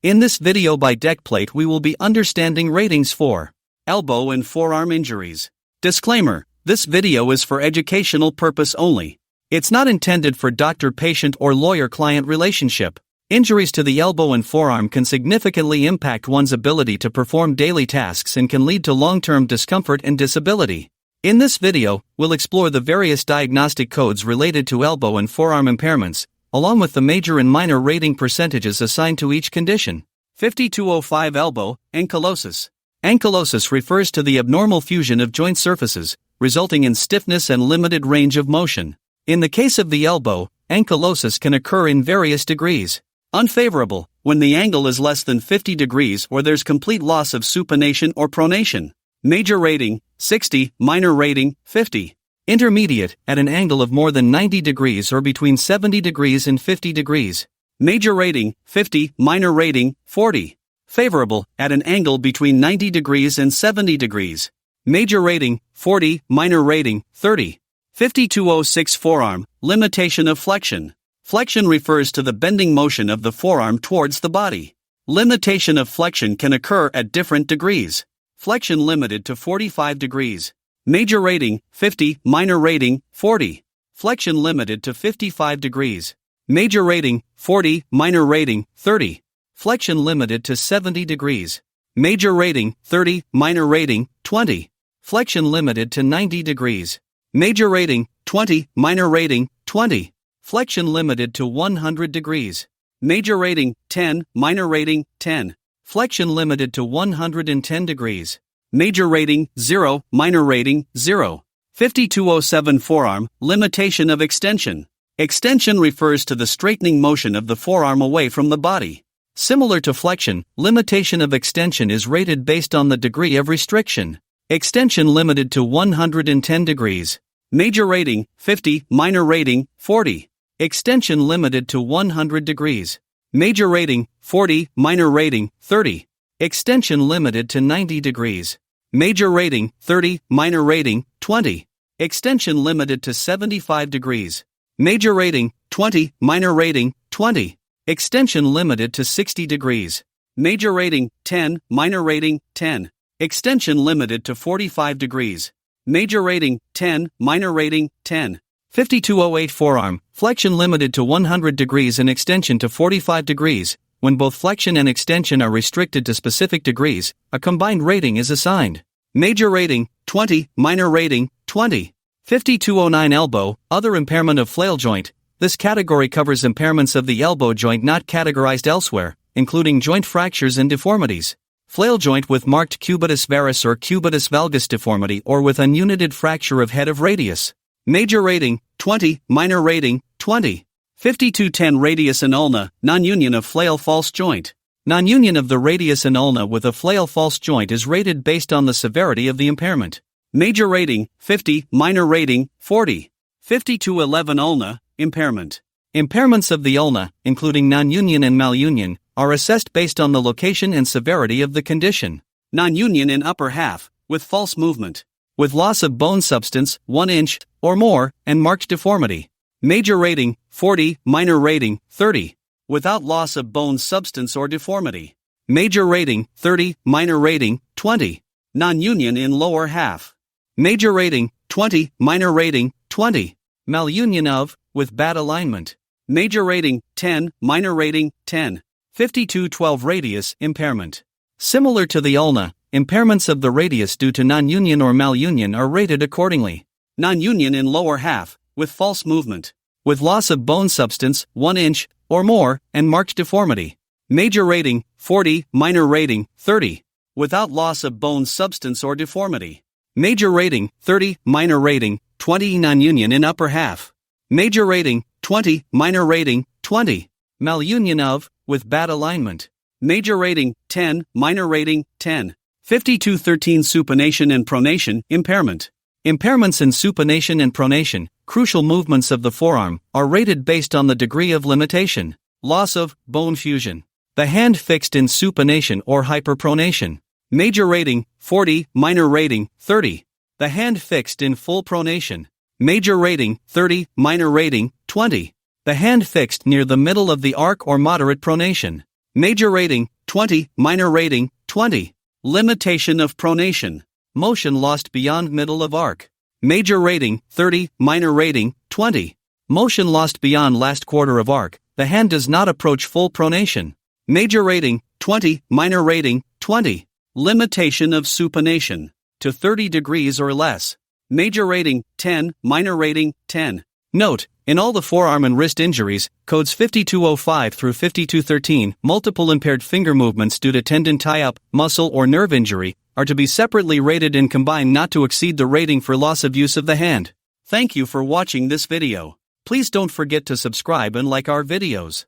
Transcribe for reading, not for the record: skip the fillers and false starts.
In this video by Deckplate we will be understanding ratings for elbow and forearm injuries. Disclaimer: this video is for educational purpose only. It's not intended for doctor-patient or lawyer-client relationship. Injuries to the elbow and forearm can significantly impact one's ability to perform daily tasks and can lead to long-term discomfort and disability. In this video, we'll explore the various diagnostic codes related to elbow and forearm impairments, along with the major and minor rating percentages assigned to each condition. 5205 Elbow, ankylosis. Ankylosis refers to the abnormal fusion of joint surfaces, resulting in stiffness and limited range of motion. In the case of the elbow, ankylosis can occur in various degrees. Unfavorable, when the angle is less than 50 degrees or there's complete loss of supination or pronation. Major rating, 60, minor rating, 50. Intermediate, at an angle of more than 90 degrees or between 70 degrees and 50 degrees. Major rating, 50, minor rating, 40. Favorable, at an angle between 90 degrees and 70 degrees. Major rating, 40, minor rating, 30. 5206 Forearm, limitation of flexion. Flexion refers to the bending motion of the forearm towards the body. Limitation of flexion can occur at different degrees. Flexion limited to 45 degrees. Major rating, 50, minor rating, 40. Flexion limited to 55 degrees. Major rating, 40, minor rating, 30. Flexion limited to 70 degrees. Major rating, 30, minor rating, 20. Flexion limited to 90 degrees. Major rating, 20, minor rating, 20. Flexion limited to 100 degrees. Major rating, 10, minor rating, 10. Flexion limited to 110 degrees. Major rating, 0, minor rating, 0. 5207 Forearm, limitation of extension. Extension refers to the straightening motion of the forearm away from the body. Similar to flexion, limitation of extension is rated based on the degree of restriction. Extension limited to 110 degrees. Major rating, 50, minor rating, 40. Extension limited to 100 degrees. Major rating, 40, minor rating, 30. Extension limited to 90 degrees. Major rating, 30, minor rating, 20. Extension limited to 75 degrees. Major rating, 20, minor rating, 20. Extension limited to 60 degrees. Major rating, 10, minor rating, 10. Extension limited to 45 degrees. Major rating, 10, minor rating, 10. 5208 Forearm, flexion limited to 100 degrees and extension to 45 degrees. When both flexion and extension are restricted to specific degrees, a combined rating is assigned. Major rating, 20, minor rating, 20. 5209 Elbow, other impairment of flail joint. This category covers impairments of the elbow joint not categorized elsewhere, including joint fractures and deformities. Flail joint with marked cubitus varus or cubitus valgus deformity or with ununited fracture of head of radius. Major rating, 20, minor rating, 20. 5210 Radius and ulna, non-union of flail false joint. Non-union of the radius and ulna with a flail false joint is rated based on the severity of the impairment. Major rating, 50, minor rating, 40. 5211 Ulna, impairment. Impairments of the ulna, including non-union and malunion, are assessed based on the location and severity of the condition. Non-union in upper half, with false movement. With loss of bone substance, 1 inch, or more, and marked deformity. Major rating, 40, minor rating, 30. Without loss of bone substance or deformity. Major rating, 30, minor rating, 20. Non-union in lower half. Major rating, 20, minor rating, 20. Malunion of, with bad alignment. Major rating, 10, minor rating, 10. 5212 Radius, impairment. Similar to the ulna, impairments of the radius due to non-union or malunion are rated accordingly. Non-union in lower half, with false movement. With loss of bone substance, 1 inch, or more, and marked deformity. Major rating, 40, minor rating, 30. Without loss of bone substance or deformity. Major rating, 30, minor rating, 20 non-union in upper half. Major rating, 20, minor rating, 20. Malunion of, with bad alignment. Major rating, 10, minor rating, 10. 5213 Supination and pronation, impairment. Impairments in supination and pronation, crucial movements of the forearm, are rated based on the degree of limitation. Loss of bone fusion. The hand fixed in supination or hyperpronation. Major rating, 40, minor rating, 30. The hand fixed in full pronation. Major rating, 30, minor rating, 20. The hand fixed near the middle of the arc or moderate pronation. Major rating, 20. Minor rating, 20. Limitation of pronation. Motion lost beyond middle of arc. Major rating, 30. Minor rating, 20. Motion lost beyond last quarter of arc. The hand does not approach full pronation. Major rating, 20. Minor rating, 20. Limitation of supination. To 30 degrees or less. Major rating, 10. Minor rating, 10. Note, in all the forearm and wrist injuries, codes 5205 through 5213, multiple impaired finger movements due to tendon tie-up, muscle or nerve injury, are to be separately rated and combined not to exceed the rating for loss of use of the hand. Thank you for watching this video. Please don't forget to subscribe and like our videos.